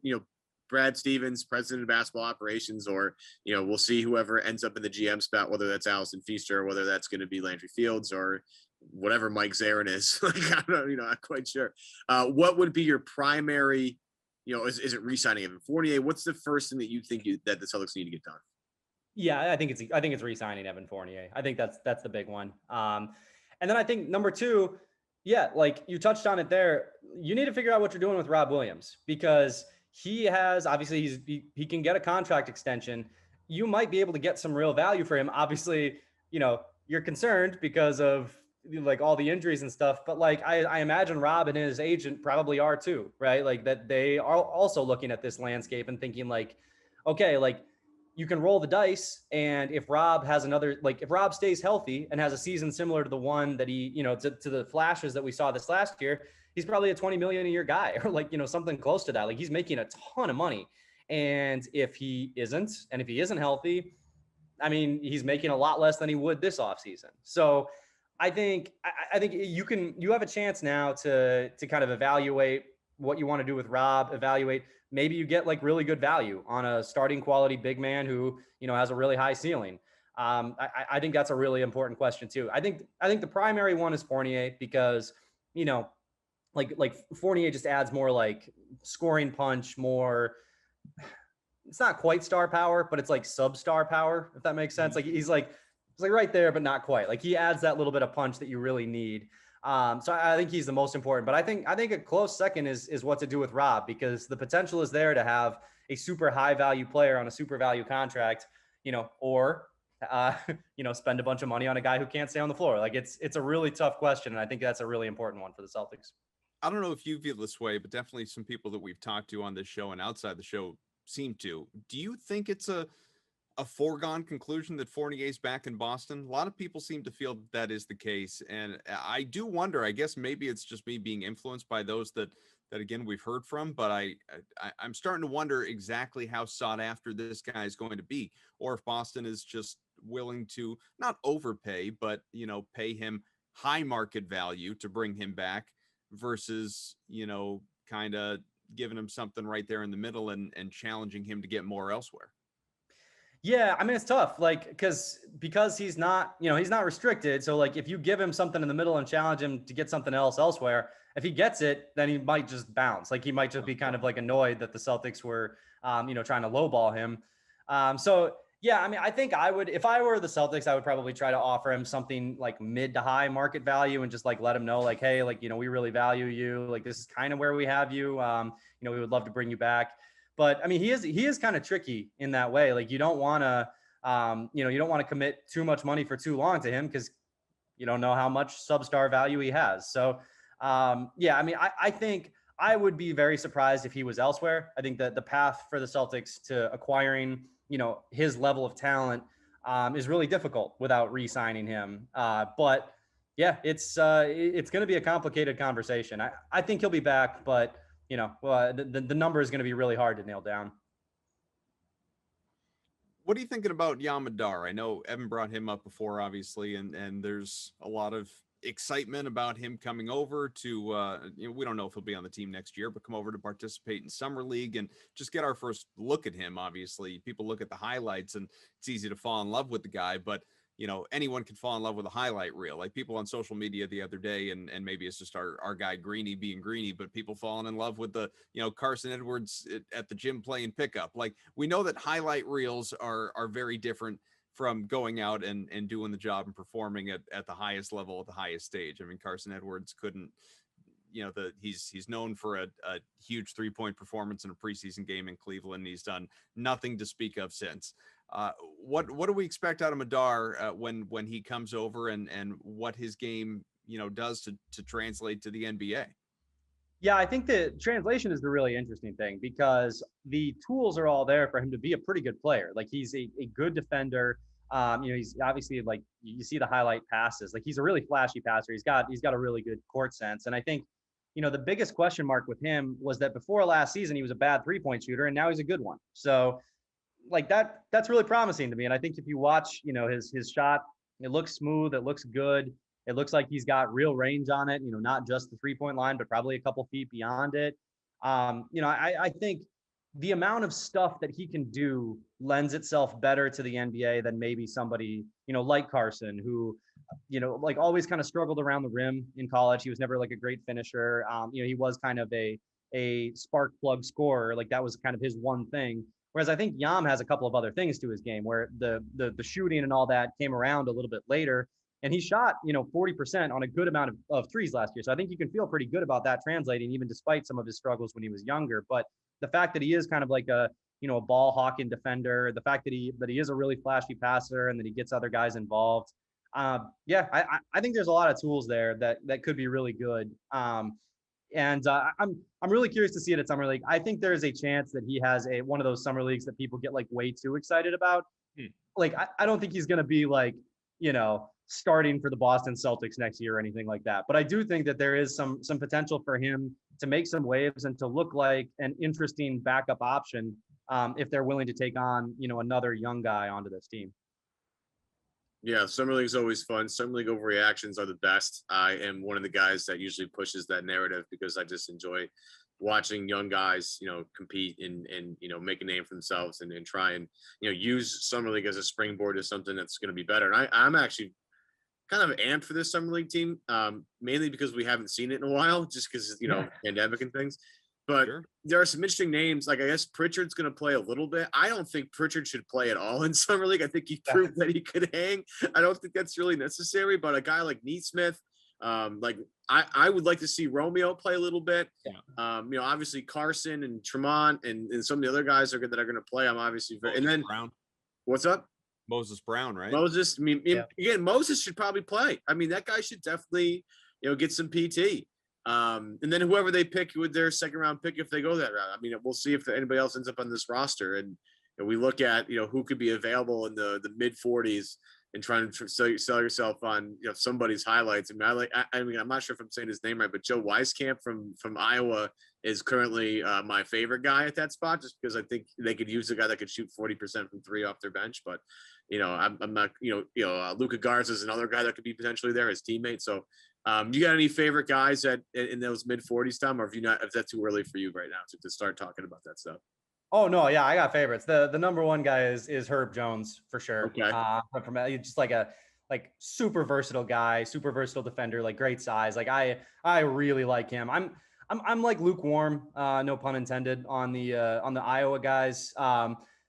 Brad Stevens, president of basketball operations, or, we'll see whoever ends up in the GM spot, whether that's Allison Feaster, or whether that's going to be Landry Fields, or whatever Mike Zarin is. Like, I don't know, not quite sure. What would be your primary, is it re-signing Evan Fournier? What's the first thing that you think that the Celtics need to get done? Yeah, I think it's re-signing Evan Fournier. I think that's the big one. And then I think number two, yeah, like you touched on it there, you need to figure out what you're doing with Rob Williams, because he has, obviously he can get a contract extension. You might be able to get some real value for him. Obviously, you're concerned because of like all the injuries and stuff, but like I imagine Rob and his agent probably are too, right? Like that they are also looking at this landscape and thinking like, okay, like you can roll the dice, and if Rob has if Rob stays healthy and has a season similar to the one that he, to the flashes that we saw this last year, he's probably a 20 million a year guy, or like, something close to that. Like, he's making a ton of money. And if he isn't healthy, I mean, he's making a lot less than he would this offseason. So I think you have a chance now to kind of evaluate what you want to do with Rob, maybe you get like really good value on a starting quality big man who, has a really high ceiling. I think that's a really important question too. I think the primary one is Fournier, because, like Fournier just adds more like scoring punch, more, it's not quite star power, but it's like sub-star power, if that makes sense. Like he's like right there, but not quite. Like, he adds that little bit of punch that you really need. So I think he's the most important, but I think a close second is what to do with Rob, because the potential is there to have a super high value player on a super value contract, or spend a bunch of money on a guy who can't stay on the floor. Like, it's a really tough question. And I think that's a really important one for the Celtics. I don't know if you feel this way, but definitely some people that we've talked to on this show and outside the show seem to. Do you think it's a foregone conclusion that Fournier's back in Boston? A lot of people seem to feel that is the case. And I do wonder, I guess maybe it's just me being influenced by those that again, we've heard from, but I'm starting to wonder exactly how sought after this guy is going to be, or if Boston is just willing to not overpay, but, pay him high market value to bring him back versus, kind of giving him something right there in the middle and challenging him to get more elsewhere. Yeah, I mean, it's tough, like, because he's not, he's not restricted. So like, if you give him something in the middle and challenge him to get something else elsewhere, if he gets it, then he might just bounce. Like, he might just be kind of like annoyed that the Celtics were, trying to lowball him. So Yeah, I mean, I think I would, if I were the Celtics, I would probably try to offer him something like mid to high market value and just like let him know, like, hey, like, we really value you. Like, this is kind of where we have you. We would love to bring you back. But I mean, he is kind of tricky in that way. Like, you don't want to, you don't want to commit too much money for too long to him because you don't know how much substar value he has. So, yeah, I mean, I think I would be very surprised if he was elsewhere. I think that the path for the Celtics to acquiring, his level of talent is really difficult without re-signing him. But yeah, it's going to be a complicated conversation. I think he'll be back, but the number is going to be really hard to nail down. What are you thinking about Yamadar? I know Evan brought him up before, obviously, and there's a lot of excitement about him coming over to, we don't know if he'll be on the team next year, but come over to participate in Summer League and just get our first look at him. Obviously, people look at the highlights and it's easy to fall in love with the guy, but anyone can fall in love with a highlight reel. Like people on social media the other day, and maybe it's just our guy Greeny being Greeny, but people falling in love with the, Carson Edwards at the gym playing pickup. Like, we know that highlight reels are very different from going out and doing the job and performing at the highest level, at the highest stage. I mean, Carson Edwards couldn't, he's known for a huge 3-point performance in a preseason game in Cleveland. He's done nothing to speak of since. What do we expect out of Madar when he comes over, and what his game does to translate to the NBA? Yeah, I think the translation is the really interesting thing because the tools are all there for him to be a pretty good player. Like, he's a good defender. He's obviously, like, you see the highlight passes. Like, he's a really flashy passer. He's got a really good court sense. And I think, the biggest question mark with him was that before last season, he was a bad 3-point shooter, and now he's a good one. So, like, that's really promising to me. And I think if you watch, his shot, it looks smooth, it looks good. It looks like he's got real range on it, not just the 3-point line, but probably a couple feet beyond it. I think the amount of stuff that he can do lends itself better to the NBA than maybe somebody, like Carson, who, like always kind of struggled around the rim in college. He was never like a great finisher. He was kind of a spark plug scorer. Like, that was kind of his one thing. Whereas I think Yam has a couple of other things to his game where the shooting and all that came around a little bit later. And he shot, 40% on a good amount of threes last year. So I think you can feel pretty good about that translating, even despite some of his struggles when he was younger. But the fact that he is kind of like a ball hawking defender, the fact that he is a really flashy passer and that he gets other guys involved. I think there's a lot of tools there that could be really good. I'm really curious to see it at Summer League. I think there is a chance that he has one of those Summer Leagues that people get like way too excited about. Like, I don't think he's going to be like, starting for the Boston Celtics next year or anything like that. But I do think that there is some potential for him to make some waves and to look like an interesting backup option if they're willing to take on, another young guy onto this team. Yeah, Summer League is always fun. Summer League overreactions are the best. I am one of the guys that usually pushes that narrative because I just enjoy watching young guys, compete and make a name for themselves and try and, use Summer League as a springboard to something that's going to be better. And I'm actually kind of amped for this Summer League team, mainly because we haven't seen it in a while, just because, pandemic and things. But sure, there are some interesting names. Like, I guess Pritchard's going to play a little bit. I don't think Pritchard should play at all in Summer League. I think he proved that he could hang. I don't think that's really necessary. But a guy like Neesmith, I would like to see Romeo play a little bit. Yeah. Obviously Carson and Tremont and some of the other guys that are going to play. I'm obviously very. And then Brown. What's up? Moses Brown, right? Moses. I mean, again, Moses should probably play. I mean, that guy should definitely, get some PT. And then whoever they pick with their second round pick, if they go that route, I mean, we'll see if anybody else ends up on this roster. And we look at, who could be available in the mid 40s and trying to sell yourself on, somebody's highlights. I mean, I'm not sure if I'm saying his name right, but Joe Wieskamp from Iowa is currently my favorite guy at that spot, just because I think they could use a guy that could shoot 40% from 3 off their bench. But, I'm not, Luka Garza is another guy that could be potentially there, his teammate. So, you got any favorite guys in those mid 40s, Tom, or if that's too early for you right now to start talking about that stuff? Oh no, yeah, I got favorites. The number one guy is Herb Jones for sure. Okay. From just like a super versatile guy, super versatile defender, like great size. Like I really like him. I'm like lukewarm, no pun intended, on the Iowa guys.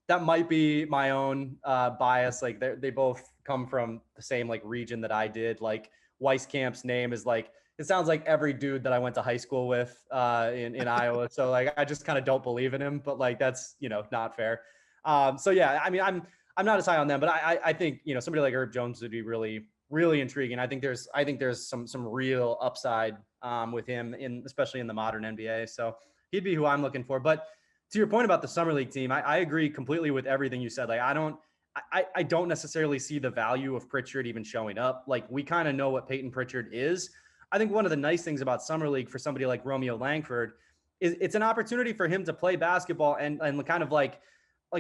that might be my own bias. Like they both come from the same like region that I did. Like Weisskamp's name is like, it sounds like every dude that I went to high school with in Iowa. So like, I just kind of don't believe in him, but like, that's, not fair. So yeah, I mean, I'm not as high on them, but I think, somebody like Herb Jones would be really, really intriguing. I think there's some real upside with him especially in the modern NBA. So he'd be who I'm looking for. But to your point about the summer league team, I agree completely with everything you said. Like, I don't necessarily see the value of Pritchard even showing up. Like, we kind of know what Peyton Pritchard is. I think one of the nice things about summer league for somebody like Romeo Langford is it's an opportunity for him to play basketball and kind of like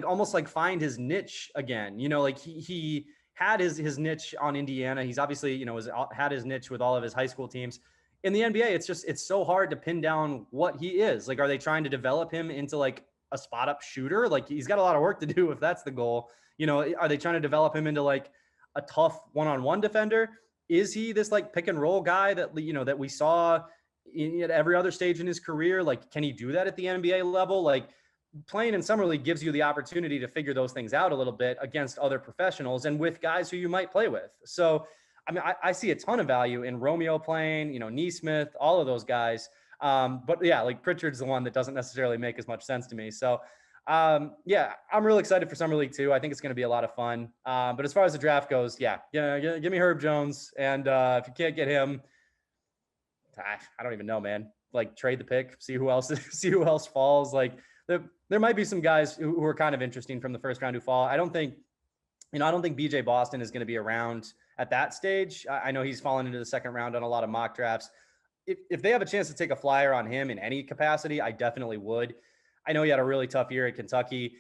almost like find his niche again. Like he had his niche on Indiana. He's obviously, had his niche with all of his high school teams. In the NBA, it's so hard to pin down what he is. Like, are they trying to develop him into like a spot up shooter? Like, he's got a lot of work to do if that's the goal. Are they trying to develop him into like a tough one-on-one defender? Is he this like pick and roll guy that, that we saw at every other stage in his career? Like, can he do that at the NBA level? Like, playing in summer league gives you the opportunity to figure those things out a little bit against other professionals and with guys who you might play with. So, I mean, I see a ton of value in Romeo playing, Neesmith, all of those guys. But yeah, like Pritchard's the one that doesn't necessarily make as much sense to me. So yeah, I'm really excited for summer league too. I think it's going to be a lot of fun. But as far as the draft goes, yeah, give me Herb Jones. And if you can't get him, I don't even know, man. Like, trade the pick, see who else falls. Like, there might be some guys who are kind of interesting from the first round who fall. I don't think BJ Boston is going to be around at that stage. I know he's fallen into the second round on a lot of mock drafts. If they have a chance to take a flyer on him in any capacity, I definitely would. I know he had a really tough year at Kentucky.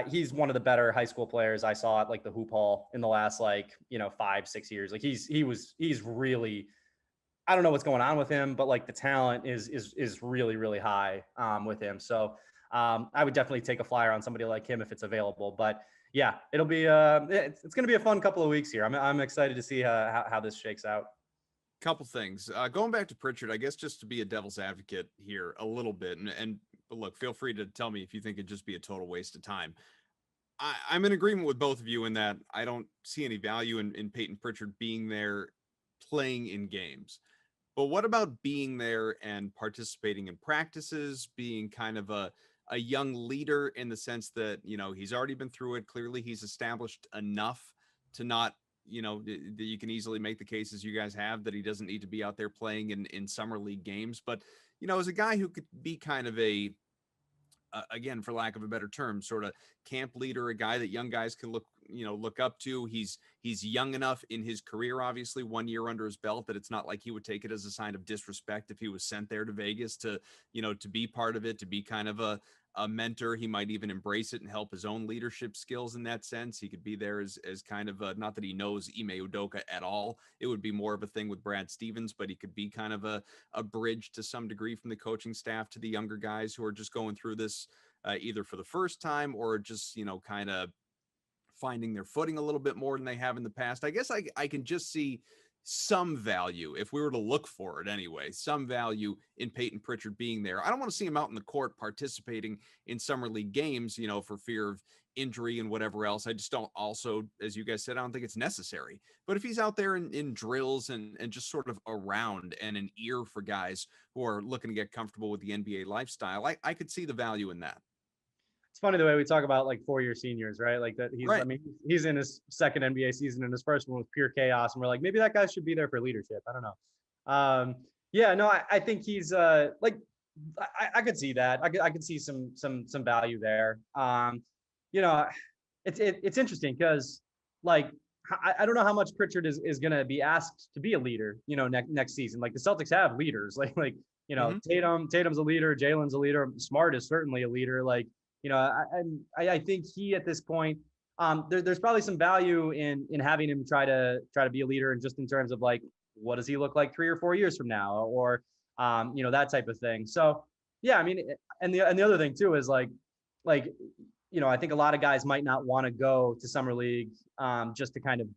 He's one of the better high school players I saw at like the hoop hall in the last 5-6 years. Like he's really, I don't know what's going on with him, but like the talent is really, really high with him. So I would definitely take a flyer on somebody like him if it's available. But yeah, it'll be it's going to be a fun couple of weeks here. I'm excited to see how this shakes out. Couple things. Going back to Pritchard, I guess just to be a devil's advocate here a little bit, and look, feel free to tell me if you think it'd just be a total waste of time. I'm in agreement with both of you in that I don't see any value in Peyton Pritchard being there playing in games. But what about being there and participating in practices, being kind of a young leader in the sense that, he's already been through it. Clearly he's established enough to not, that you can easily make the cases you guys have that he doesn't need to be out there playing in summer league games. But, as a guy who could be kind of again, for lack of a better term, sort of camp leader, a guy that young guys can look up to. He's young enough in his career, obviously 1 year under his belt, that it's not like he would take it as a sign of disrespect if he was sent there to Vegas to be part of it, to be kind of a mentor. He might even embrace it and help his own leadership skills in that sense. He could be there as kind of not that he knows Ime Udoka at all. It would be more of a thing with Brad Stevens, but he could be kind of a bridge to some degree from the coaching staff to the younger guys who are just going through this either for the first time or just, kind of finding their footing a little bit more than they have in the past. I guess I can just see some value, if we were to look for it anyway, some value in Peyton Pritchard being there. I don't want to see him out in the court participating in summer league games, for fear of injury and whatever else. I just don't also, as you guys said, I don't think it's necessary. But if he's out there in drills and just sort of around and an ear for guys who are looking to get comfortable with the NBA lifestyle, I could see the value in that. It's funny the way we talk about like 4-year seniors, right? Like that he's, right. I mean, he's in his second NBA season and his first one was pure chaos. And we're like, maybe that guy should be there for leadership. I don't know. Yeah, no, I think he's like, I could see that. I could see some value there. It's interesting because like, I don't know how much Pritchard is going to be asked to be a leader, next season. Like the Celtics have leaders, like, mm-hmm. Tatum's a leader. Jalen's a leader. Smart is certainly a leader. Like, I think he at this point, there's probably some value in having him try to be a leader, and just in terms of like, what does he look like 3 or 4 years from now, or that type of thing. So yeah, I mean, and the other thing too is like I think a lot of guys might not want to go to summer league just to kind of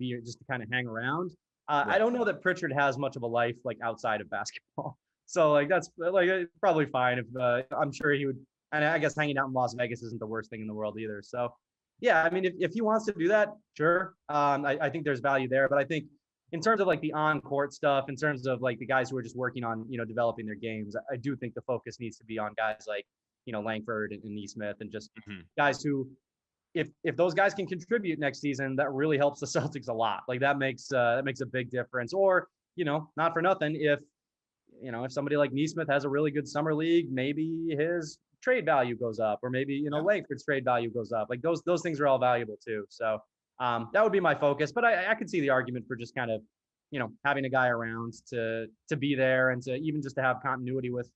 hang around. Right. I don't know that Pritchard has much of a life like outside of basketball. So like that's like probably fine if I'm sure he would. And I guess hanging out in Las Vegas isn't the worst thing in the world either. So Yeah, I mean, if he wants to do that, sure. I think there's value there, but I think in terms of like the on-court stuff, in terms of like the guys who are just working on, developing their games, I do think the focus needs to be on guys like, Langford and Neesmith, and just guys who, if those guys can contribute next season, that really helps the Celtics a lot. Like that makes a big difference. Or, not for nothing, if somebody like Neesmith has a really good summer league, maybe his trade value goes up, or maybe, Langford's trade value goes up. Like those things are all valuable too. So that would be my focus, but I could see the argument for just kind of, having a guy around to be there, and to even just to have continuity with,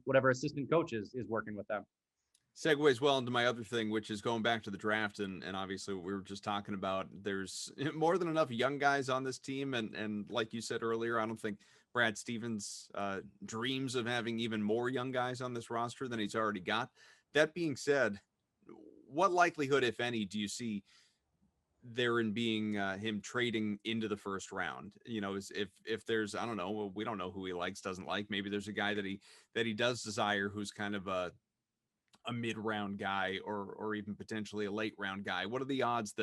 whatever assistant coach is working with them. Segues well into my other thing, which is going back to the draft. And obviously we were just talking about, there's more than enough young guys on this team. And like you said earlier, I don't think Brad Stevens dreams of having even more young guys on this roster than he's already got. That being said, what likelihood, if any, do you see there in being him trading into the first round? Is if there's, I don't know, we don't know who he likes, doesn't like. Maybe there's a guy that he does desire, who's kind of a mid-round guy, or even potentially a late round guy. What are the odds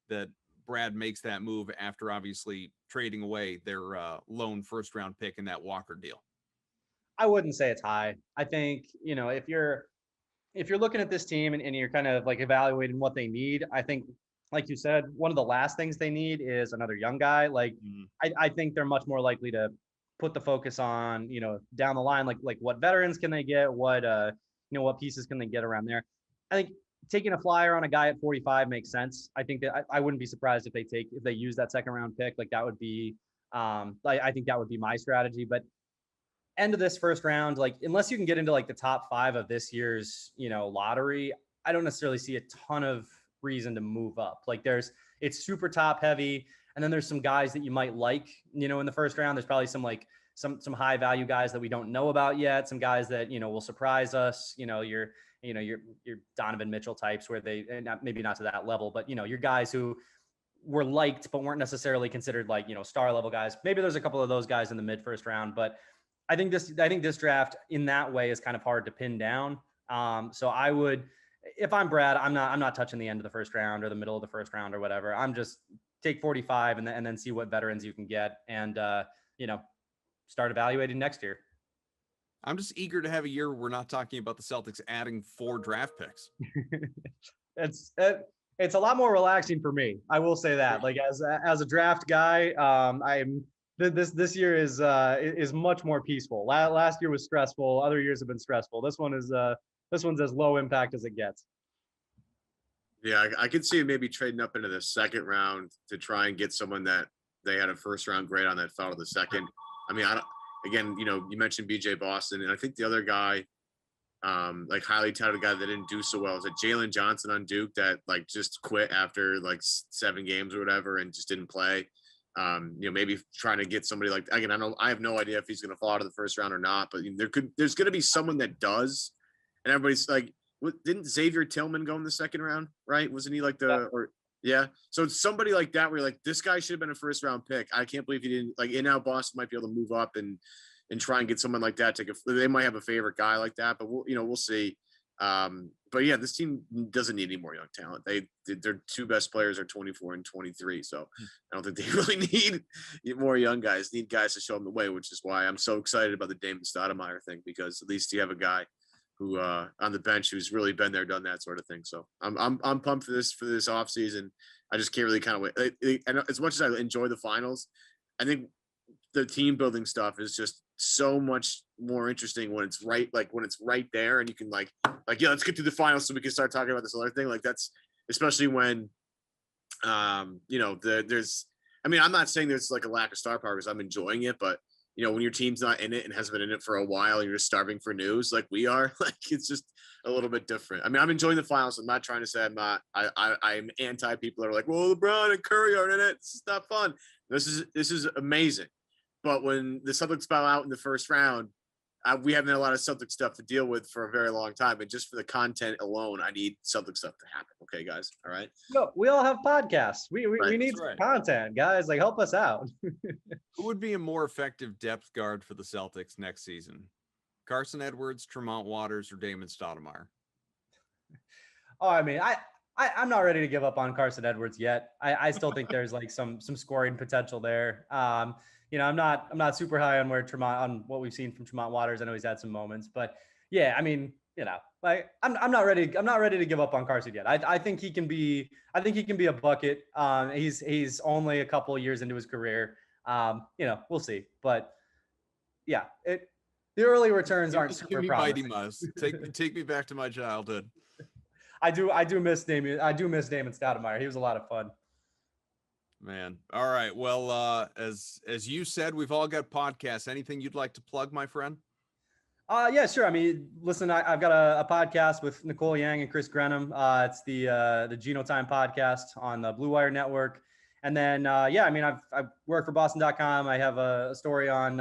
that Brad makes that move after obviously trading away their lone first round pick in that Walker deal? I wouldn't say it's high. I think, if you're looking at this team and you're kind of like evaluating what they need, I think, like you said, one of the last things they need is another young guy. Like I think they're much more likely to put the focus on, down the line, like what veterans can they get, what pieces can they get around there. I think taking a flyer on a guy at 45 makes sense. I think that I wouldn't be surprised if they use that second round pick. Like that would be, I think that would be my strategy. But end of this first round, like unless you can get into like the top 5 of this year's, lottery, I don't necessarily see a ton of reason to move up. Like it's super top heavy. And then there's some guys that you might like, in the first round. There's probably some like some high value guys that we don't know about yet. Some guys that, will surprise us. Your Donovan Mitchell types, where maybe not to that level, but your guys who were liked, but weren't necessarily considered like, star level guys. Maybe there's a couple of those guys in the mid first round, but I think this draft in that way is kind of hard to pin down. So I would, if I'm Brad, I'm not touching the end of the first round or the middle of the first round or whatever. I'm just take 45 and then see what veterans you can get, and start evaluating next year. I'm just eager to have a year where we're not talking about the Celtics adding 4 draft picks. It's a lot more relaxing for me. I will say that. Like as a draft guy, this year is much more peaceful. Last year was stressful. Other years have been stressful. This one's as low impact as it gets. Yeah, I could see maybe trading up into the second round to try and get someone that they had a first round grade on that fell to the second. I mean, you mentioned BJ Boston, and I think the other guy, like highly touted guy that didn't do so well, is it Jalen Johnson on Duke that like just quit after like 7 games or whatever and just didn't play. Maybe trying to get somebody like, again, I have no idea if he's going to fall out of the first round or not, but there's going to be someone that does, and everybody's like, didn't Xavier Tillman go in the second round? Right? Wasn't he like yeah. So it's somebody like that where you're like, this guy should have been a first round pick. I can't believe he didn't. Like, and now Boston might be able to move up and try and get someone like that. They might have a favorite guy like that, but we'll see. But yeah, this team doesn't need any more young talent. Their 2 best players are 24 and 23. So I don't think they really need more young guys. Need guys to show them the way, which is why I'm so excited about the Damon Stoudemire thing, because at least you have a guy who on the bench who's really been there, done that sort of thing. So I'm pumped for this offseason. I just can't really kind of wait. And as much as I enjoy the finals, I think the team building stuff is just so much more interesting when it's right, like when it's right there and you can like, yeah, let's get to the finals so we can start talking about this other thing. Like that's, especially when, there's, I mean, I'm not saying there's like a lack of star power because I'm enjoying it, but when your team's not in it and hasn't been in it for a while, and you're just starving for news like we are, like it's just a little bit different. I mean, I'm enjoying the finals. I'm not trying to say I'm anti people that are like, well, LeBron and Curry aren't in it. It's not fun. This is amazing. But when the Celtics bow out in the first round, we haven't had a lot of Celtic stuff to deal with for a very long time. And just for the content alone, I need Celtic stuff to happen. Okay, guys. All right. No, we all have podcasts. We need content, guys. Like, help us out. Who would be a more effective depth guard for the Celtics next season? Carson Edwards, Tremont Waters, or Damon Stoudemire? Oh, I mean, I'm not ready to give up on Carson Edwards yet. I still think there's like some scoring potential there. You know, I'm not super high on on what we've seen from Tremont Waters. I know he's had some moments, but yeah, I mean, you know, like I'm not ready to give up on Carson yet. I think he can be a bucket. He's only a couple of years into his career. You know, we'll see, but yeah, the early returns aren't super promising. Take me back to my childhood. I do miss Damon Stoudemire. He was a lot of fun. Man. All right. Well, as you said, we've all got podcasts. Anything you'd like to plug, my friend? Yeah, sure. I mean, listen, I've got a podcast with Nicole Yang and Chris Grenham. It's the Geno Time podcast on the Blue Wire Network. And then, yeah, I mean, I work for Boston.com. I have a story on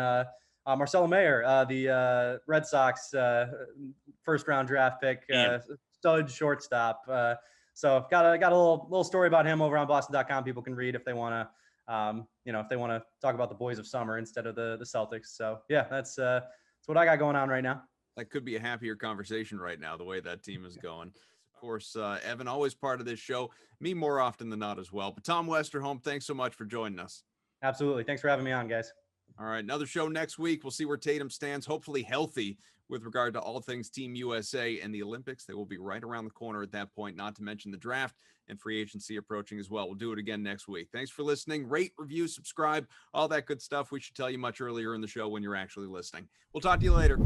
Marcelo Mayer, the Red Sox first round draft pick, stud shortstop. So got a little story about him over on Boston.com. People can read if they want to, you know, if they want to talk about the boys of summer instead of the Celtics. So yeah, that's what I got going on right now. That could be a happier conversation right now, the way that team is going. Of course, Evan, always part of this show. Me more often than not as well. But Tom Westerholm, thanks so much for joining us. Absolutely. Thanks for having me on, guys. All right, another show next week. We'll see where Tatum stands, hopefully healthy with regard to all things Team USA and the Olympics. They will be right around the corner at that point, not to mention the draft and free agency approaching as well. We'll do it again next week. Thanks for listening. Rate, review, subscribe, all that good stuff. We should tell you much earlier in the show when you're actually listening. We'll talk to you later.